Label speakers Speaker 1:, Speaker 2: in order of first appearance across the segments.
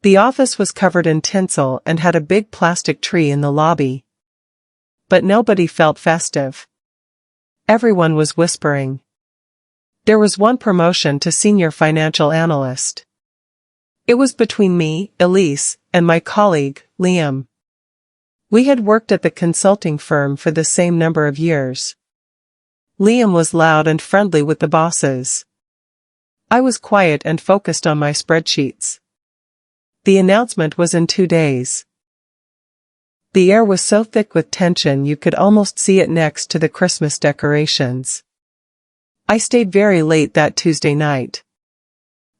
Speaker 1: The office was covered in tinsel and had a big plastic tree in the lobby. But nobody felt festive. Everyone was whispering. There was one promotion to senior financial analyst. It was between me, Elise, and my colleague, Liam. We had worked at the consulting firm for the same number of years. Liam was loud and friendly with the bosses. I was quiet and focused on my spreadsheets. The announcement was in 2 days. The air was so thick with tension you could almost see it next to the Christmas decorations. I stayed very late that Tuesday night.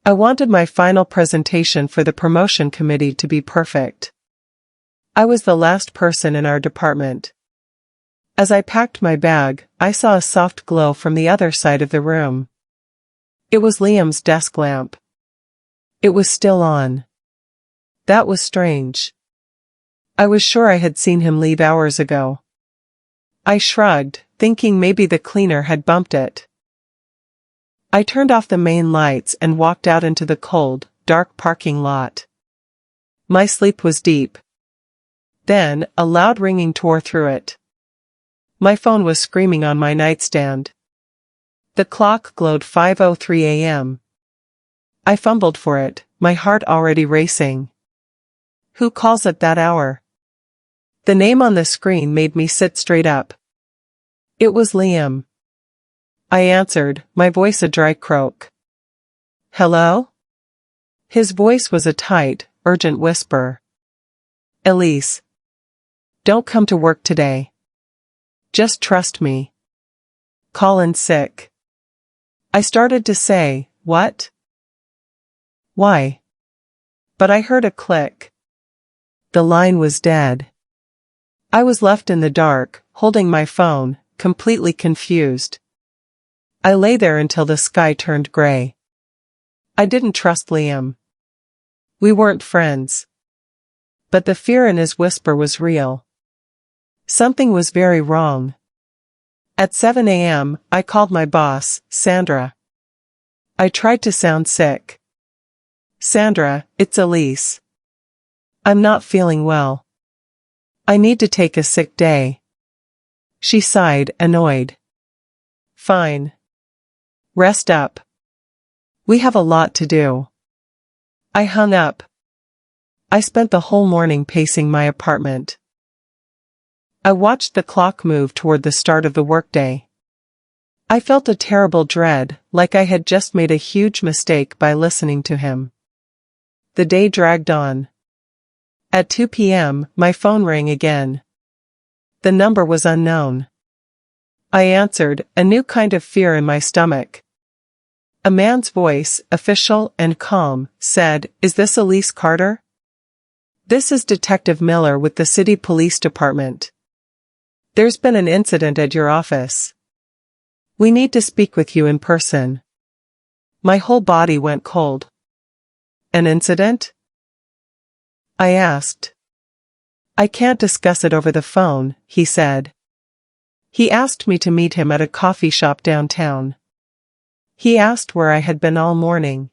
Speaker 1: I wanted my final presentation for the promotion committee to be perfect. I was the last person in our department. As I packed my bag, I saw a soft glow from the other side of the room. It was Liam's desk lamp. It was still on. That was strange. I was sure I had seen him leave hours ago. I shrugged, thinking maybe the cleaner had bumped it. I turned off the main lights and walked out into the cold, dark parking lot. My sleep was deep. Then, a loud ringing tore through it. My phone was screaming on my nightstand. The clock glowed 5:03 a.m. I fumbled for it, my heart already racing. Who calls at that hour? The name on the screen made me sit straight up. It was Liam. I answered, my voice a dry croak. Hello? His voice was a tight, urgent whisper. Elise. Don't come to work today. Just trust me. Colin's sick. I started to say, what? Why? But I heard a click. The line was dead. I was left in the dark, holding my phone, completely confused. I lay there until the sky turned gray. I didn't trust Liam. We weren't friends. But the fear in his whisper was real. Something was very wrong. At 7 a.m., I called my boss, Sandra. I tried to sound sick. Sandra, it's Elise. I'm not feeling well. I need to take a sick day. She sighed, annoyed. Fine. Rest up. We have a lot to do. I hung up. I spent the whole morning pacing my apartment. I watched the clock move toward the start of the workday. I felt a terrible dread, like I had just made a huge mistake by listening to him. The day dragged on. At 2 p.m., my phone rang again. The number was unknown. I answered, a new kind of fear in my stomach. A man's voice, official and calm, said, Is this Elise Carter? This is Detective Miller with the City Police Department. There's been an incident at your office. We need to speak with you in person. My whole body went cold. An incident? I asked. I can't discuss it over the phone, he said. He asked me to meet him at a coffee shop downtown. He asked where I had been all morning.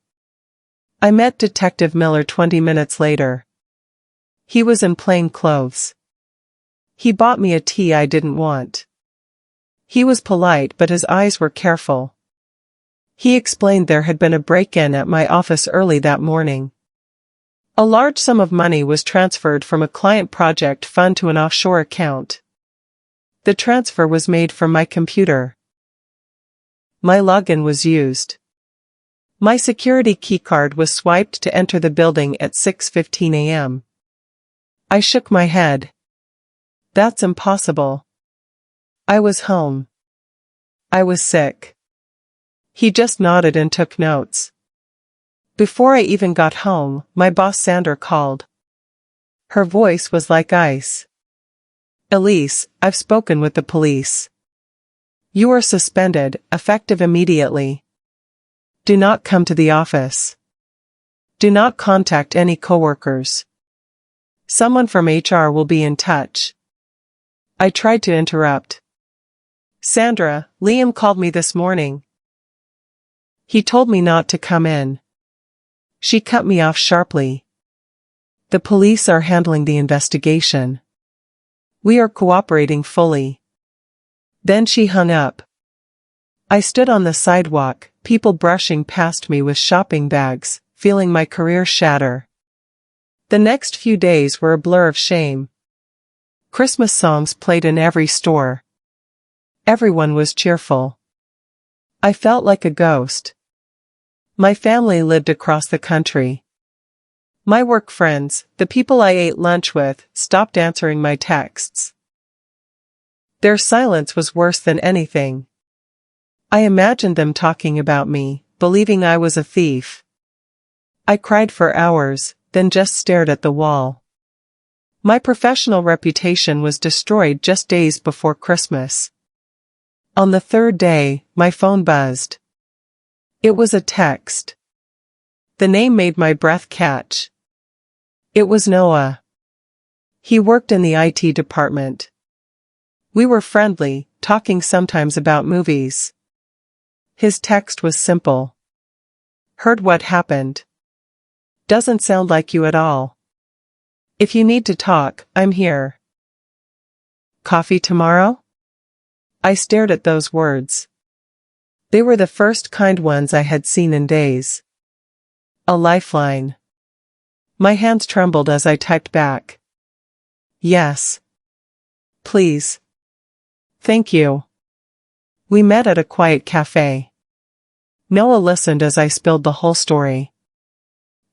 Speaker 1: I met Detective Miller 20 minutes later. He was in plain clothes. He bought me a tea I didn't want. He was polite, but his eyes were careful. He explained there had been a break-in at my office early that morning. A large sum of money was transferred from a client project fund to an offshore account. The transfer was made from my computer. My login was used. My security keycard was swiped to enter the building at 6:15 a.m. I shook my head. That's impossible. I was home. I was sick. He just nodded and took notes. Before I even got home, my boss Sandra called. Her voice was like ice. Elise, I've spoken with the police. You are suspended, effective immediately. Do not come to the office. Do not contact any coworkers. Someone from HR will be in touch. I tried to interrupt. Sandra, Liam called me this morning. He told me not to come in. She cut me off sharply. The police are handling the investigation. We are cooperating fully. Then she hung up. I stood on the sidewalk, people brushing past me with shopping bags, feeling my career shatter. The next few days were a blur of shame. Christmas songs played in every store. Everyone was cheerful. I felt like a ghost. My family lived across the country. My work friends, the people I ate lunch with, stopped answering my texts. Their silence was worse than anything. I imagined them talking about me, believing I was a thief. I cried for hours, then just stared at the wall. My professional reputation was destroyed just days before Christmas. On the third day, my phone buzzed. It was a text. The name made my breath catch. It was Noah. He worked in the IT department. We were friendly, talking sometimes about movies. His text was simple. Heard what happened. Doesn't sound like you at all. If you need to talk, I'm here. Coffee tomorrow? I stared at those words. They were the first kind ones I had seen in days. A lifeline. My hands trembled as I typed back. Yes. Please. Thank you. We met at a quiet cafe. Noah listened as I spilled the whole story.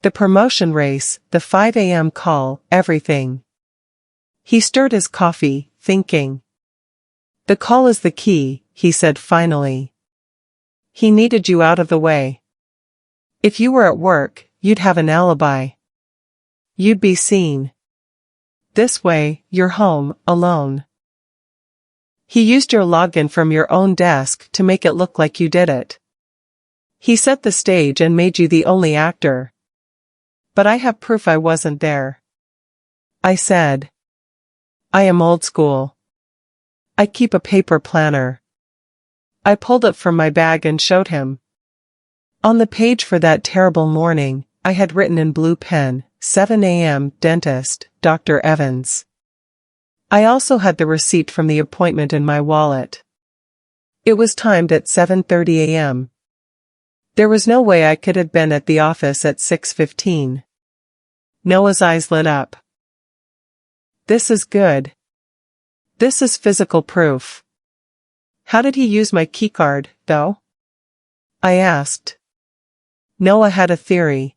Speaker 1: The promotion race, the 5 a.m. call, everything. He stirred his coffee, thinking. The call is the key, he said finally. He needed you out of the way. If you were at work, you'd have an alibi. You'd be seen. This way, you're home, alone. He used your login from your own desk to make it look like you did it. He set the stage and made you the only actor. But I have proof I wasn't there. I said. I am old school. I keep a paper planner. I pulled it from my bag and showed him. On the page for that terrible morning, I had written in blue pen, 7 a.m. dentist, Dr. Evans. I also had the receipt from the appointment in my wallet. It was timed at 7:30 a.m. There was no way I could have been at the office at 6:15. Noah's eyes lit up. This is good. This is physical proof. How did he use my keycard, though? I asked. Noah had a theory.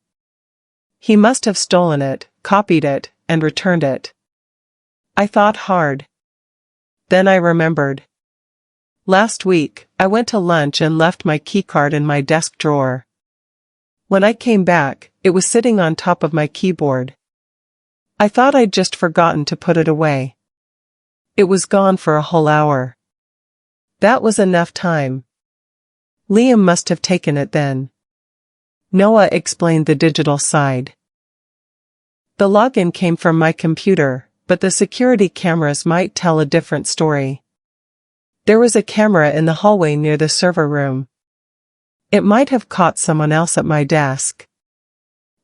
Speaker 1: He must have stolen it, copied it, and returned it. I thought hard. Then I remembered. Last week, I went to lunch and left my keycard in my desk drawer. When I came back, it was sitting on top of my keyboard. I thought I'd just forgotten to put it away. It was gone for a whole hour. That was enough time. Liam must have taken it then. Noah explained the digital side. The login came from my computer, but the security cameras might tell a different story. There was a camera in the hallway near the server room. It might have caught someone else at my desk.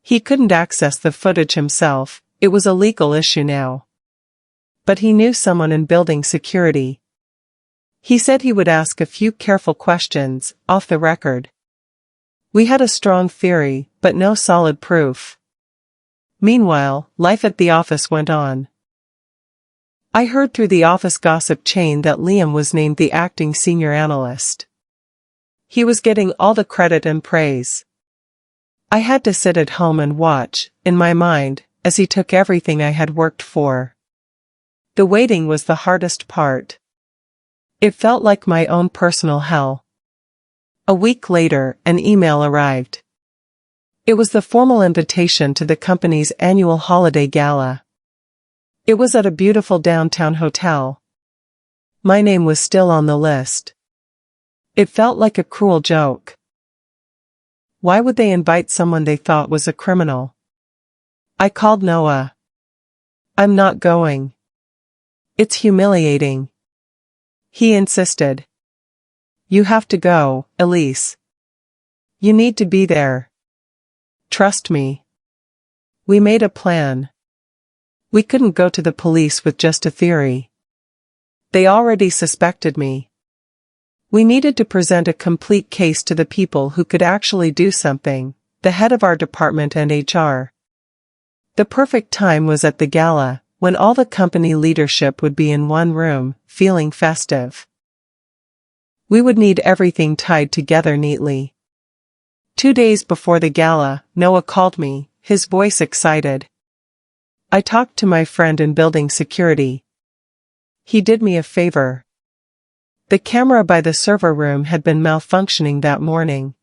Speaker 1: He couldn't access the footage himself, it was a legal issue now. But he knew someone in building security. He said he would ask a few careful questions, off the record. We had a strong theory, but no solid proof. Meanwhile, life at the office went on. I heard through the office gossip chain that Liam was named the acting senior analyst. He was getting all the credit and praise. I had to sit at home and watch, in my mind, as he took everything I had worked for. The waiting was the hardest part. It felt like my own personal hell. A week later, an email arrived. It was the formal invitation to the company's annual Holiday Gala. It was at a beautiful downtown hotel. My name was still on the list. It felt like a cruel joke. Why would they invite someone they thought was a criminal? I called Noah. I'm not going. It's humiliating. He insisted. You have to go, Elise. You need to be there. Trust me. We made a plan. We couldn't go to the police with just a theory. They already suspected me. We needed to present a complete case to the people who could actually do something, the head of our department and HR. The perfect time was at the gala, when all the company leadership would be in one room, feeling festive. We would need everything tied together neatly. 2 days before the gala, Noah called me, his voice excited. I talked to my friend in building security. He did me a favor. The camera by the server room had been malfunctioning that morning.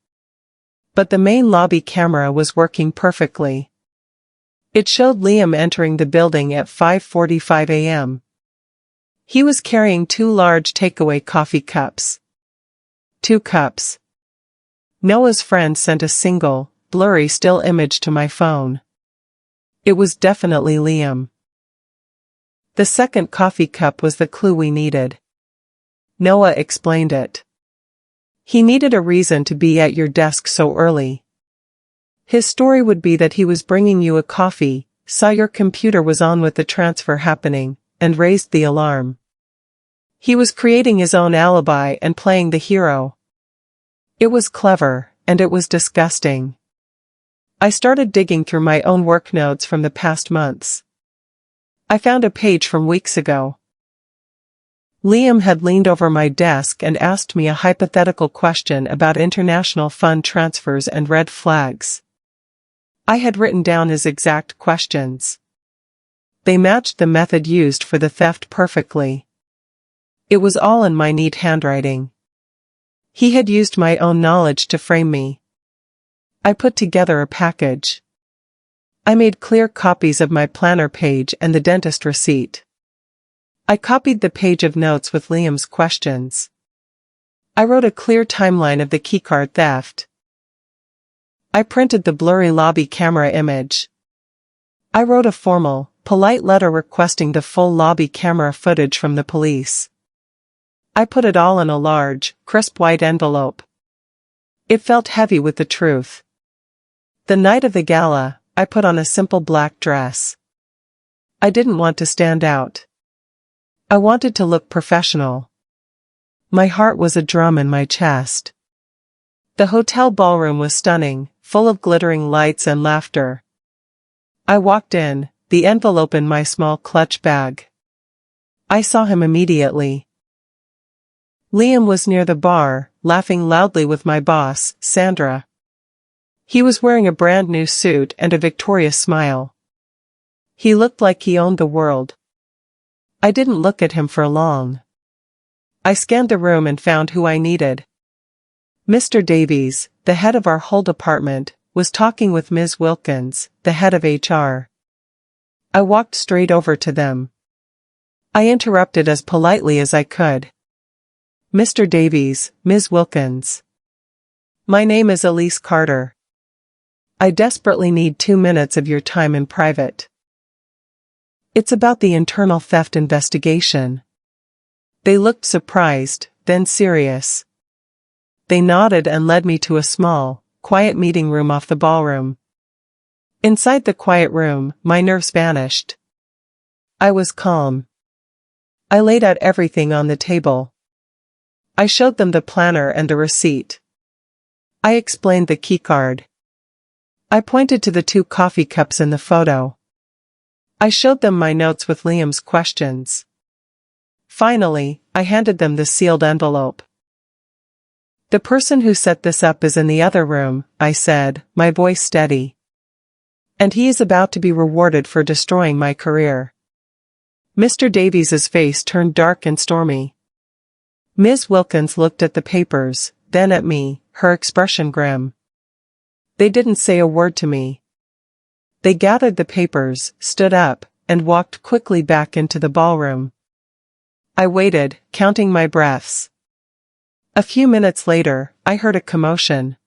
Speaker 1: But the main lobby camera was working perfectly. It showed Liam entering the building at 5:45 a.m. He was carrying 2 large takeaway coffee cups. 2 cups. Noah's friend sent a single, blurry still image to my phone. It was definitely Liam. The second coffee cup was the clue we needed. Noah explained it. He needed a reason to be at your desk so early. His story would be that he was bringing you a coffee, saw your computer was on with the transfer happening, and raised the alarm. He was creating his own alibi and playing the hero. It was clever, and it was disgusting. I started digging through my own work notes from the past months. I found a page from weeks ago. Liam had leaned over my desk and asked me a hypothetical question about international fund transfers and red flags. I had written down his exact questions. They matched the method used for the theft perfectly. It was all in my neat handwriting. He had used my own knowledge to frame me. I put together a package. I made clear copies of my planner page and the dentist receipt. I copied the page of notes with Liam's questions. I wrote a clear timeline of the keycard theft. I printed the blurry lobby camera image. I wrote a formal, polite letter requesting the full lobby camera footage from the police. I put it all in a large, crisp white envelope. It felt heavy with the truth. The night of the gala, I put on a simple black dress. I didn't want to stand out. I wanted to look professional. My heart was a drum in my chest. The hotel ballroom was stunning, full of glittering lights and laughter. I walked in, the envelope in my small clutch bag. I saw him immediately. Liam was near the bar, laughing loudly with my boss, Sandra. He was wearing a brand new suit and a victorious smile. He looked like he owned the world. I didn't look at him for long. I scanned the room and found who I needed. Mr. Davies, the head of our whole department, was talking with Ms. Wilkins, the head of HR. I walked straight over to them. I interrupted as politely as I could. Mr. Davies, Ms. Wilkins. My name is Elise Carter. I desperately need 2 minutes of your time in private. It's about the internal theft investigation. They looked surprised, then serious. They nodded and led me to a small, quiet meeting room off the ballroom. Inside the quiet room, my nerves vanished. I was calm. I laid out everything on the table. I showed them the planner and the receipt. I explained the keycard. I pointed to the 2 coffee cups in the photo. I showed them my notes with Liam's questions. Finally, I handed them the sealed envelope. The person who set this up is in the other room, I said, my voice steady. And he is about to be rewarded for destroying my career. Mr. Davies's face turned dark and stormy. Ms. Wilkins looked at the papers, then at me, her expression grim. They didn't say a word to me. They gathered the papers, stood up, and walked quickly back into the ballroom. I waited, counting my breaths. A few minutes later, I heard a commotion.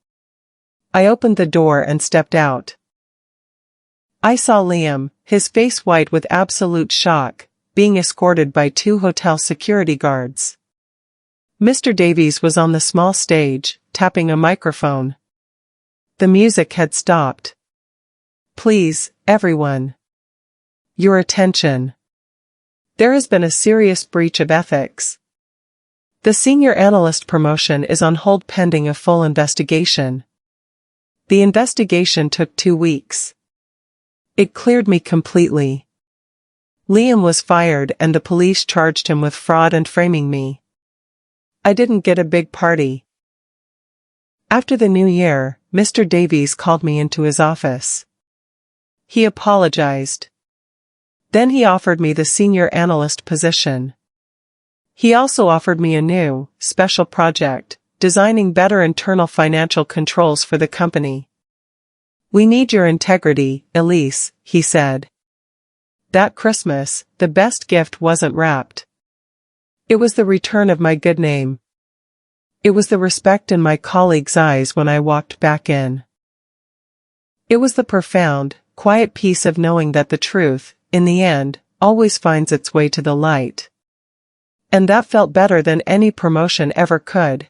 Speaker 1: I opened the door and stepped out. I saw Liam, his face white with absolute shock, being escorted by 2 hotel security guards. Mr. Davies was on the small stage, tapping a microphone. The music had stopped. Please, everyone. Your attention. There has been a serious breach of ethics. The senior analyst promotion is on hold pending a full investigation. The investigation took 2 weeks. It cleared me completely. Liam was fired and the police charged him with fraud and framing me. I didn't get a big party. After the new year, Mr. Davies called me into his office. He apologized. Then he offered me the senior analyst position. He also offered me a new, special project, designing better internal financial controls for the company. We need your integrity, Elise, he said. That Christmas, the best gift wasn't wrapped. It was the return of my good name. It was the respect in my colleagues' eyes when I walked back in. It was the profound, quiet peace of knowing that the truth, in the end, always finds its way to the light. And that felt better than any promotion ever could.